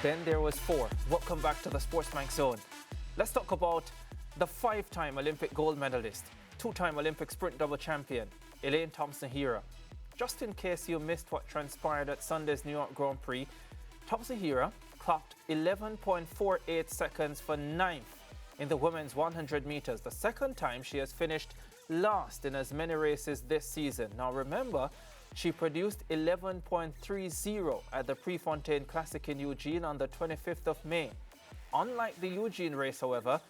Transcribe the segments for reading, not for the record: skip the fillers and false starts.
Then there was 4. Welcome back to the SportsMax Zone. Let's talk about the 5-time Olympic gold medalist, 2-time Olympic sprint double champion, Elaine Thompson-Herah. Just in case you missed what transpired at Sunday's New York Grand Prix, Thompson-Herah clocked 11.48 seconds for 9th in the women's 100 meters, the second time she has finished last in as many races this season. Now remember, she produced 11.30 at the Prefontaine Classic in Eugene on the 25th of May. Unlike the Eugene race, however,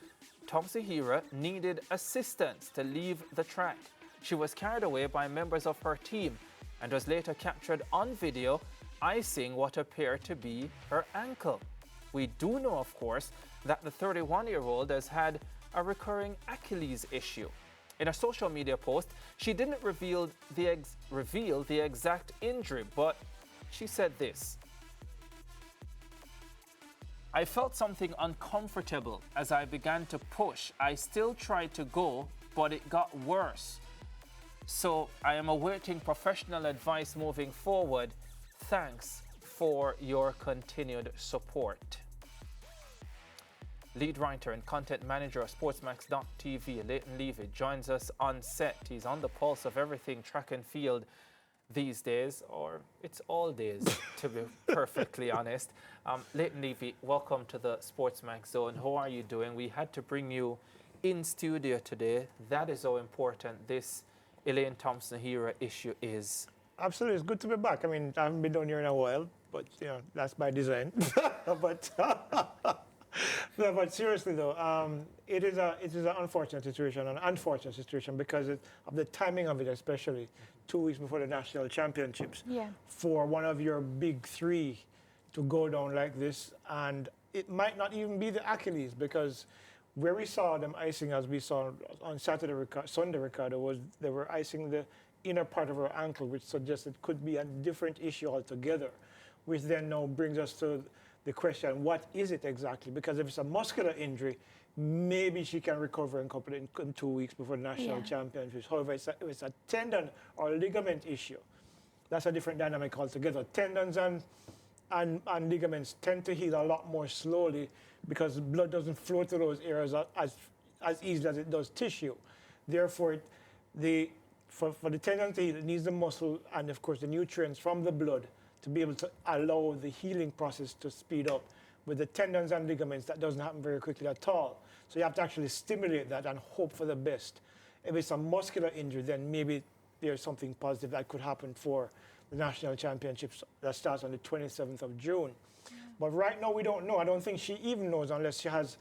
Thompson-Herah needed assistance to leave the track. She was carried away by members of her team and was later captured on video icing what appeared to be her ankle. We do know, of course, that the 31-year-old has had a recurring Achilles issue. In a social media post, she didn't reveal the exact injury, but she said this. I felt something uncomfortable as I began to push. I still tried to go, but it got worse. So I am awaiting professional advice moving forward. Thanks for your continued support. Lead writer and content manager of SportsMax.tv, Leighton Levy, joins us on set. He's on the pulse of everything track and field these days, or it's all days, to be perfectly honest. Leighton Levy, welcome to the SportsMax Zone. How are you doing? We had to bring you in studio today. That is how important this Elaine Thompson-Herah issue is. Absolutely, it's good to be back. I mean, I haven't been down here in a while, but you know that's by design. but no, but seriously though, it is an unfortunate situation, because of the timing of it, especially 2 weeks before the national championships. Yeah. For one of your big 3 to go down like this, and it might not even be the Achilles, because where we saw them icing, as we saw on Sunday, Ricardo, was they were icing the inner part of her ankle, which suggests it could be a different issue altogether, which then now brings us to the question, what is it exactly? Because if it's a muscular injury, maybe she can recover in 2 weeks before the national championships. However, if it's a tendon or ligament issue, that's a different dynamic altogether. Tendons and ligaments tend to heal a lot more slowly because blood doesn't flow to those areas as easily as it does tissue. Therefore, for the tendon to heal, it needs the muscle and, of course, the nutrients from the blood to be able to allow the healing process to speed up. With the tendons and ligaments, that doesn't happen very quickly at all. So you have to actually stimulate that and hope for the best. If it's a muscular injury, then maybe there's something positive that could happen for the national championships that starts on the 27th of June. Yeah. But right now, we don't know. I don't think she even knows unless she has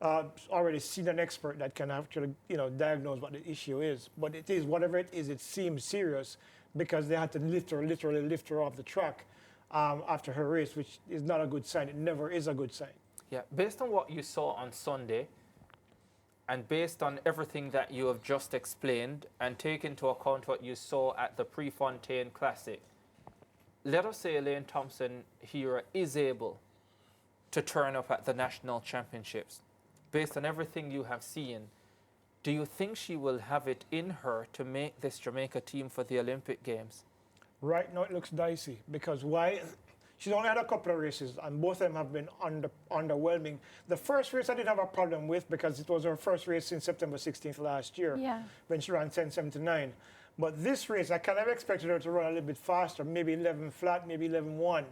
already seen an expert that can actually, diagnose what the issue is. But it is, whatever it is, it seems serious, because they had to literally lift her off the track after her race, which is not a good sign. It never is a good sign. Yeah, based on what you saw on Sunday, and based on everything that you have just explained, and take into account what you saw at the Prefontaine Classic, let us say Elaine Thompson-Herah is able to turn up at the national championships. Based on everything you have seen, do you think she will have it in her to make this Jamaica team for the Olympic Games? Right now it looks dicey, because why? She's only had a couple of races, and both of them have been underwhelming. The first race I didn't have a problem with, because it was her first race since September 16th last year, when she ran 10:79. But this race, I kind of expected her to run a little bit faster, maybe 11 flat, maybe 11:1.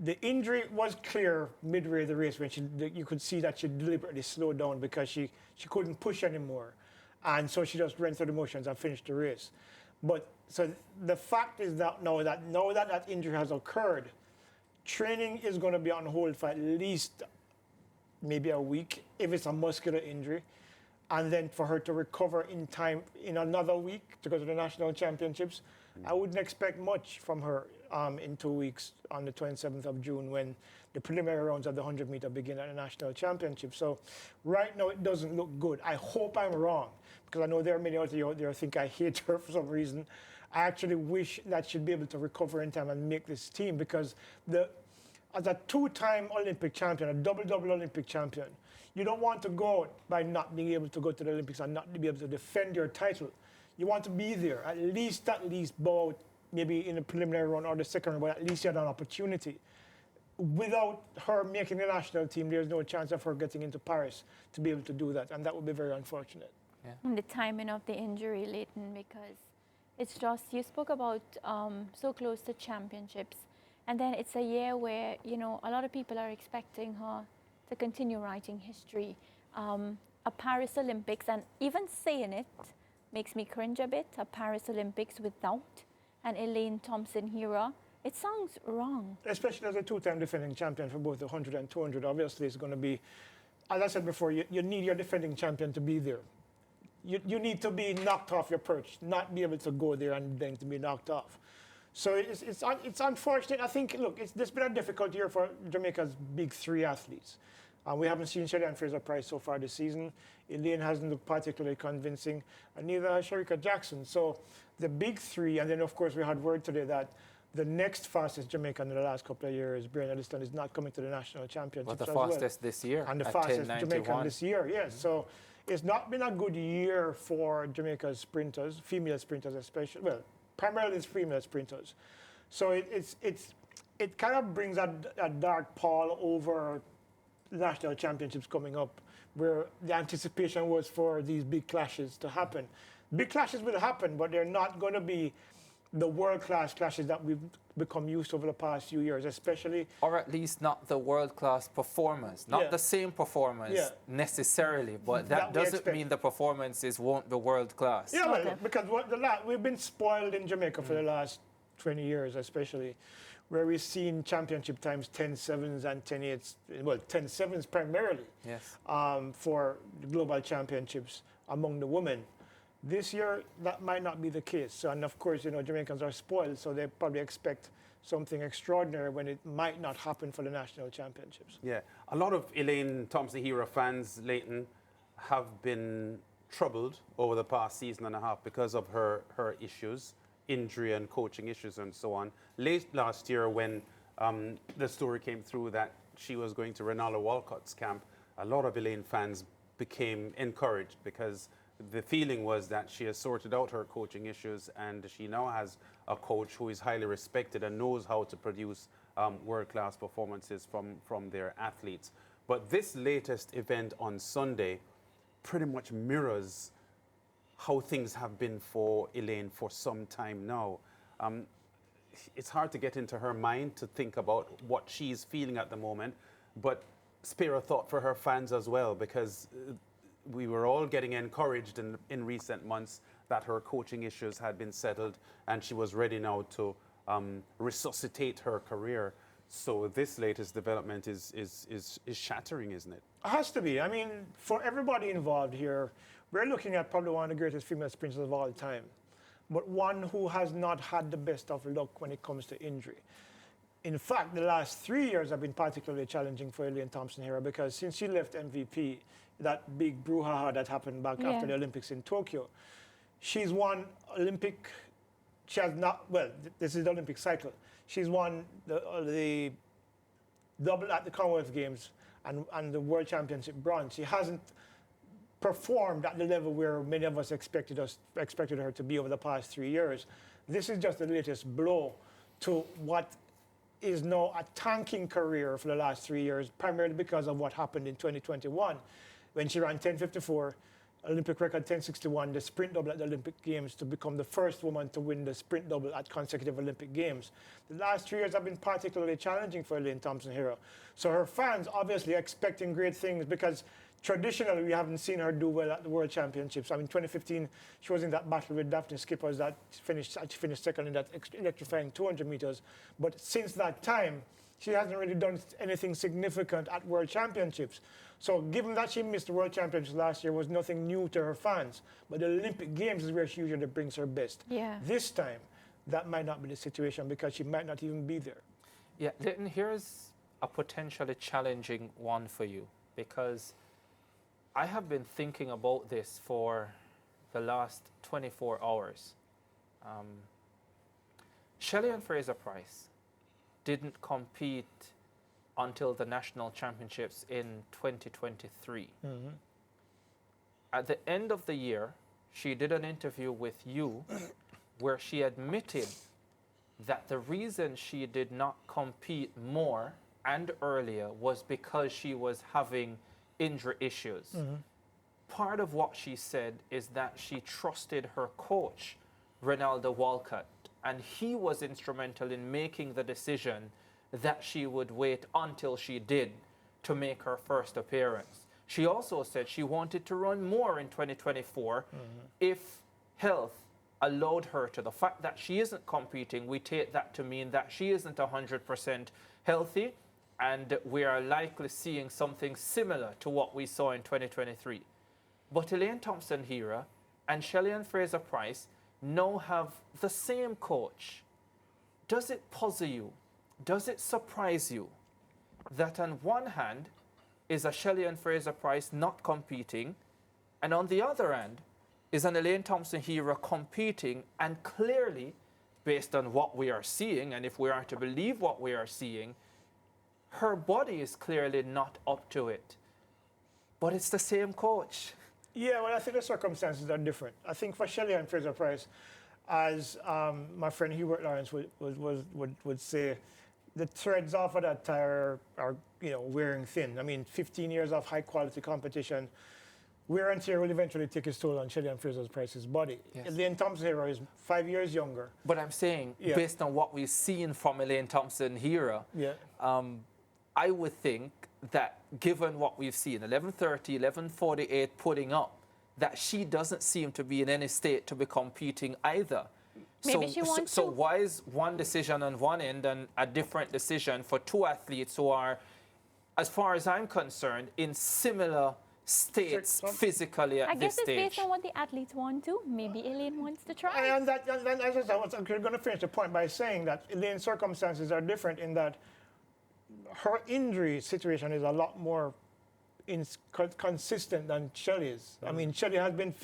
The injury was clear midway the race when you could see that she deliberately slowed down because she couldn't push anymore. And so she just ran through the motions and finished the race. But so the fact is that now that injury has occurred, training is going to be on hold for at least maybe a week if it's a muscular injury. And then for her to recover in time in another week to go to the national championships, I wouldn't expect much from her in 2 weeks on the 27th of June, when the preliminary rounds of the 100-meter begin at the national championship. So right now it doesn't look good. I hope I'm wrong, because I know there are many out there who think I hate her for some reason. I actually wish that she'd be able to recover in time and make this team, because as a two-time Olympic champion, a double Olympic champion, you don't want to go out by not being able to go to the Olympics and not be able to defend your title. You want to be there, at least bow out, maybe in the preliminary round or the second round, but at least you had an opportunity. Without her making the national team, there's no chance of her getting into Paris to be able to do that, and that would be very unfortunate. Yeah. And the timing of the injury, Leighton, because it's just, you spoke about so close to championships, and then it's a year where, you know, a lot of people are expecting her to continue writing history. A Paris Olympics, and even saying it makes me cringe a bit, a Paris Olympics without an Elaine Thompson-Herah. It sounds wrong. Especially as a two-time defending champion for both the 100 and 200, obviously it's going to be, as I said before, you need your defending champion to be there. You need to be knocked off your perch, not be able to go there and then to be knocked off. So it's unfortunate. I think, look, this been a difficult year for Jamaica's big three athletes. We haven't seen Shelley-Ann Fraser-Pryce so far this season. Elaine hasn't looked particularly convincing, and neither has Shericka Jackson. So the big three, and then of course we had word today that the next fastest Jamaican in the last couple of years, Brianna Liston, is not coming to the national championship. But the fastest this year. And the fastest Jamaican this year, yes. So it's not been a good year for Jamaica's sprinters, female sprinters especially. Well, primarily it's female sprinters. So it kind of brings a dark pall over national championships coming up, where the anticipation was for these big clashes to happen. Big clashes will happen, but they're not going to be the world-class clashes that we've become used to over the past few years, especially. Or at least not the world-class performers. Not the same performance necessarily, but that doesn't mean the performances won't be world-class. Yeah, well, because we've been spoiled in Jamaica for the last 20 years, especially, where we've seen championship times 10-7s and 10-8s, well, 10-7s primarily, yes, for the global championships among the women. This year, that might not be the case. So, and of course, you know, Jamaicans are spoiled, so they probably expect something extraordinary when it might not happen for the national championships. Yeah, a lot of Elaine Thompson-Herah fans, Leighton, have been troubled over the past season and a half because of her issues, injury and coaching issues and so on. Late last year, when the story came through that she was going to Ronaldo Walcott's camp, a lot of Elaine fans became encouraged because the feeling was that she has sorted out her coaching issues and she now has a coach who is highly respected and knows how to produce world-class performances from their athletes. But this latest event on Sunday pretty much mirrors how things have been for Elaine for some time now. It's hard to get into her mind to think about what she's feeling at the moment, but spare a thought for her fans as well, because we were all getting encouraged in recent months that her coaching issues had been settled and she was ready now to resuscitate her career. So this latest development is shattering, isn't it? It has to be. I mean, for everybody involved here, we're looking at probably one of the greatest female sprinters of all time, but one who has not had the best of luck when it comes to injury. In fact, the last 3 years have been particularly challenging for Elaine Thompson-Herah, because since she left MVP, that big brouhaha that happened back after the Olympics in Tokyo, she's won Olympic, she has not, well, this is the Olympic cycle. She's won the double at the Commonwealth Games and the World Championship bronze. She hasn't performed at the level where many of us expected her to be over the past 3 years. This is just the latest blow to what is now a tanking career for the last 3 years, primarily because of what happened in 2021, when she ran 10:54, Olympic record 10:61, the sprint double at the Olympic Games, to become the first woman to win the sprint double at consecutive Olympic Games. The last 3 years have been particularly challenging for Elaine Thompson-Herah. So her fans obviously expecting great things, because traditionally we haven't seen her do well at the World Championships. I mean, 2015, she was in that battle with Daphne Skippers that she finished second in that electrifying 200 meters. But since that time, she hasn't really done anything significant at World Championships. So given that she missed the World Championships last year was nothing new to her fans. But the Olympic Games is where she usually brings her best. Yeah. This time, that might not be the situation, because she might not even be there. Yeah, Leighton, here's a potentially challenging one for you, because I have been thinking about this for the last 24 hours. Shelly-Ann Fraser-Pryce didn't compete until the national championships in 2023. At the end of the year, she did an interview with you where she admitted that the reason she did not compete more and earlier was because she was having injury issues. Part of what she said is that she trusted her coach, Ronaldo Walcott, and he was instrumental in making the decision that she would wait until she did to make her first appearance. She also said she wanted to run more in 2024 if health allowed her to. The fact that she isn't competing, we take that to mean that she isn't 100% healthy, and we are likely seeing something similar to what we saw in 2023. But Elaine Thompson-Herah and Shelly-Ann Fraser-Pryce now have the same coach. Does it puzzle you? Does it surprise you that on one hand is a Shelly-Ann Fraser-Pryce not competing, and on the other hand is an Elaine Thompson-Herah competing, and clearly, based on what we are seeing, and if we are to believe what we are seeing, her body is clearly not up to it. But it's the same coach. Yeah, well, I think the circumstances are different. I think for Shelly-Ann Fraser-Pryce, as my friend Hubert Lawrence would say, the threads off of that tire are wearing thin. I mean, 15 years of high-quality competition, wear and tear will eventually take its toll on Shelly-Ann Fraser-Pryce's body. Yes. Elaine Thompson-Herah is 5 years younger. But I'm saying, based on what we've seen from Elaine Thompson-Herah, I would think that given what we've seen, 11:30, 11:48 putting up, that she doesn't seem to be in any state to be competing either. Maybe she wants so to. why is one decision on one end and a different decision for two athletes who are, as far as I'm concerned, in similar states physically at I this guess it's stage? based on what the athletes want to. Maybe Elaine wants to try. And as I was going to finish the point by saying that Elaine's circumstances are different in that her injury situation is a lot more consistent than Shelly's. I mean, Shelly has been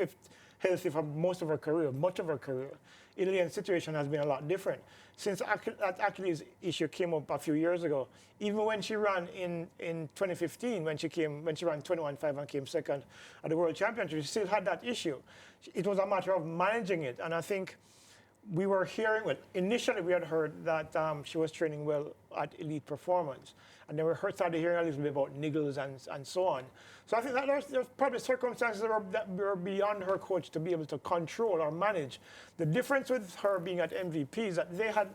healthy for most of her career, much of her career. Elaine's situation has been a lot different. Since that Achilles issue came up a few years ago, even when she ran in 2015, when she ran 21.5 and came second at the World Championship, she still had that issue. It was a matter of managing it, and I think we were hearing, well, initially we had heard that she was training well at Elite Performance. And then we started hearing a little bit about niggles and so on. So I think that there's probably circumstances that were beyond her coach to be able to control or manage. The difference with her being at MVP is that they had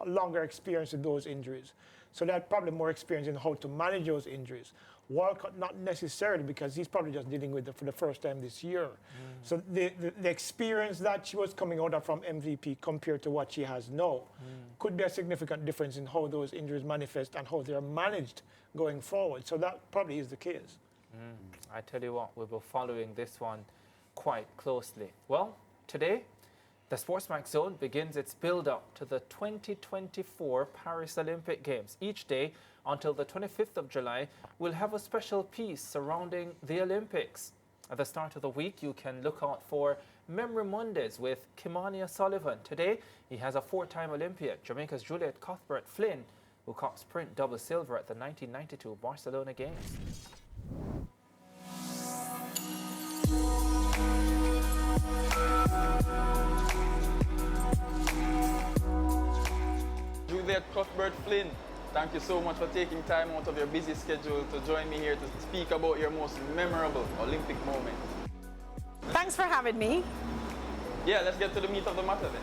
longer experience with those injuries. So they had probably more experience in how to manage those injuries. Walcott, not necessarily, because he's probably just dealing with it for the first time this year. So the experience that she was coming out of from MVP compared to what she has now could be a significant difference in how those injuries manifest and how they're managed going forward. So that probably is the case. I tell you what, we'll be following this one quite closely. Well, today, the SportsMax Zone begins its build-up to the 2024 Paris Olympic Games. Each day, until the 25th of July, we'll have a special piece surrounding the Olympics. At the start of the week, you can look out for Memory Mondays with Kimani O'Sullivan. Today, he has a four-time Olympian, Jamaica's Juliet Cuthbert-Flynn, who caught sprint double silver at the 1992 Barcelona Games. Juliet Cuthbert-Flynn, thank you so much for taking time out of your busy schedule to join me here to speak about your most memorable Olympic moment. Thanks for having me. Yeah, let's get to the meat of the matter then.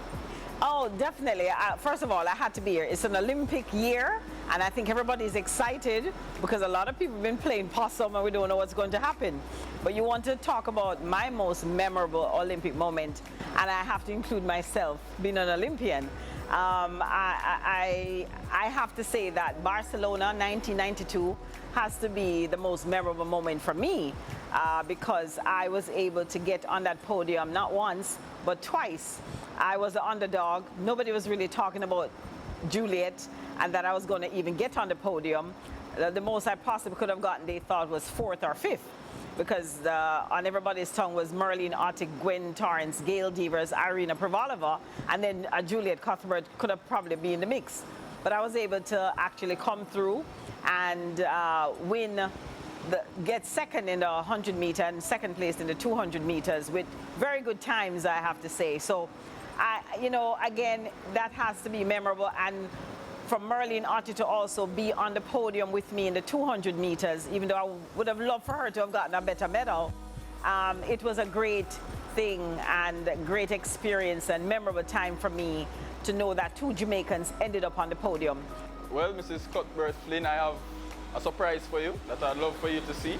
Oh, definitely. First of all, I had to be here. It's an Olympic year, and I think everybody's excited because a lot of people have been playing possum and we don't know what's going to happen. But you want to talk about my most memorable Olympic moment, and I have to include myself being an Olympian. I have to say that Barcelona 1992 has to be the most memorable moment for me because I was able to get on that podium not once, but twice. I was the underdog. Nobody was really talking about Juliet and that I was going to even get on the podium. the most I possibly could have gotten, they thought was 4th or 5th. Because on everybody's tongue was Merlene Ottey, Gwen Torrance, Gail Devers, Irina Privalova, and then Juliet Cuthbert could have probably been in the mix. But I was able to actually come through and get second in the 100 meter and second place in the 200 meters with very good times, I have to say. So, again, that has to be memorable. And from Merlene Ottey to also be on the podium with me in the 200 meters, even though I would have loved for her to have gotten a better medal, it was a great thing and a great experience and memorable time for me to know that 2 Jamaicans ended up on the podium. Well, Mrs. Cuthbert-Flynn, I have a surprise for you that I'd love for you to see.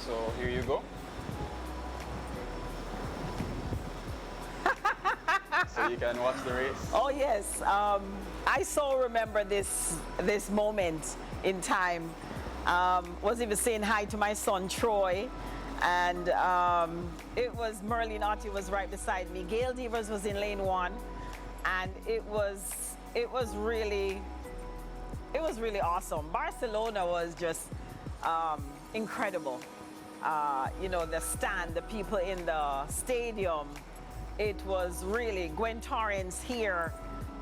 So here you go. So you can watch the race. Oh yes, I so remember this moment in time. Was even saying hi to my son Troy, and it was Merlene Ottey was right beside me. Gail Devers was in lane 1, and it was really awesome. Barcelona was just incredible. The stand, the people in the stadium. It was really Gwen Torrance here,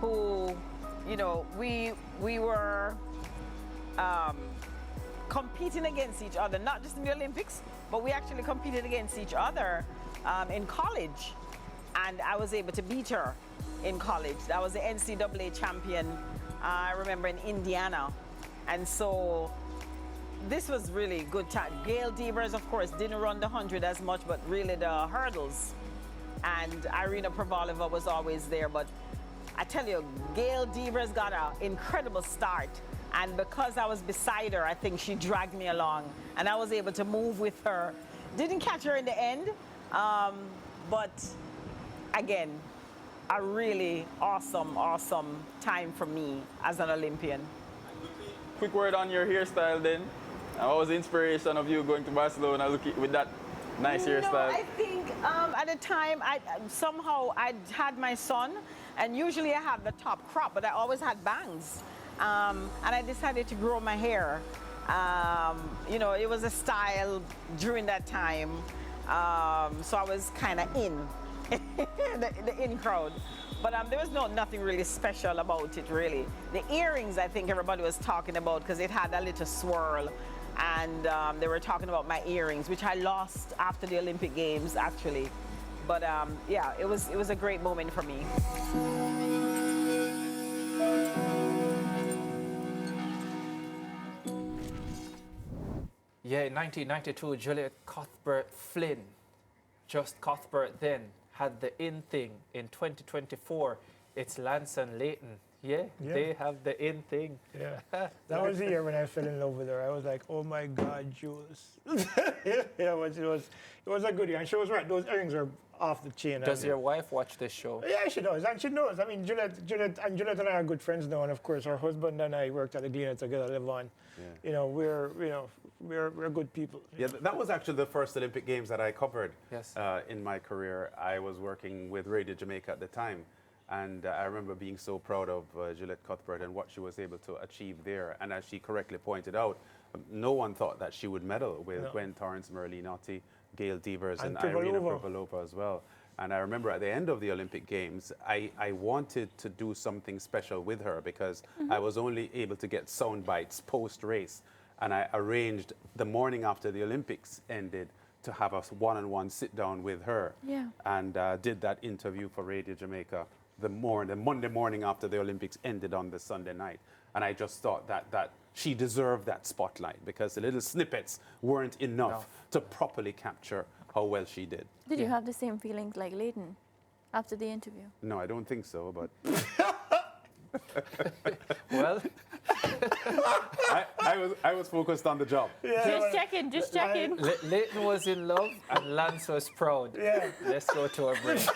who, we were competing against each other, not just in the Olympics, but we actually competed against each other in college. And I was able to beat her in college. That was the NCAA champion, I remember, in Indiana. And so this was really good time. Gail Devers, of course, didn't run the 100 as much, but really the hurdles. And Irina Privalova was always there. But I tell you, Gail Devers got an incredible start. And because I was beside her, I think she dragged me along. And I was able to move with her. Didn't catch her in the end. But again, a really awesome time for me as an Olympian. Quick word on your hairstyle then. What was the inspiration of you going to Barcelona with that nice hairstyle? No, I think at the time, I'd had my son, and usually I have the top crop, but I always had bangs. And I decided to grow my hair. It was a style during that time, so I was kind of in the in crowd. But there was nothing really special about it, really. The earrings, I think everybody was talking about, because it had a little swirl. And they were talking about my earrings, which I lost after the Olympic Games, actually. But yeah, it was a great moment for me. Yeah, in 1992, Juliet Cuthbert-Flynn, just Cuthbert then, had the in thing. In 2024, it's Lance and Leighton. Yeah, they have the in thing. Yeah, that was the year when I fell in love with her. I was like, oh my God, Jules. It was a good year. And she was right, those earrings are off the chain. Does your wife watch this show? Yeah, she does, and she knows. I mean, Juliet and I are good friends now, and of course, her husband and I worked at the Gleaner together, live on. Yeah. We're good people. Yeah, that was actually the first Olympic Games that I covered. Yes. In my career. I was working with Radio Jamaica at the time. And I remember being so proud of Juliet Cuthbert and what she was able to achieve there. And as she correctly pointed out, no one thought that she would medal with Gwen Torrance, Merlene Ottey, Gail Devers, and Irina Privalova as well. And I remember at the end of the Olympic Games, I wanted to do something special with her because I was only able to get sound bites post-race. And I arranged the morning after the Olympics ended to have a one-on-one sit-down with her. Yeah. And did that interview for Radio Jamaica the Monday morning after the Olympics ended on the Sunday night. And I just thought that she deserved that spotlight because the little snippets weren't enough to properly capture how well she did. Did you have the same feelings like Leighton after the interview? No, I don't think so, but... Well... I was focused on the job. Yeah, just checking. Leighton was in love and Lance was proud. Yeah. Let's go to a break.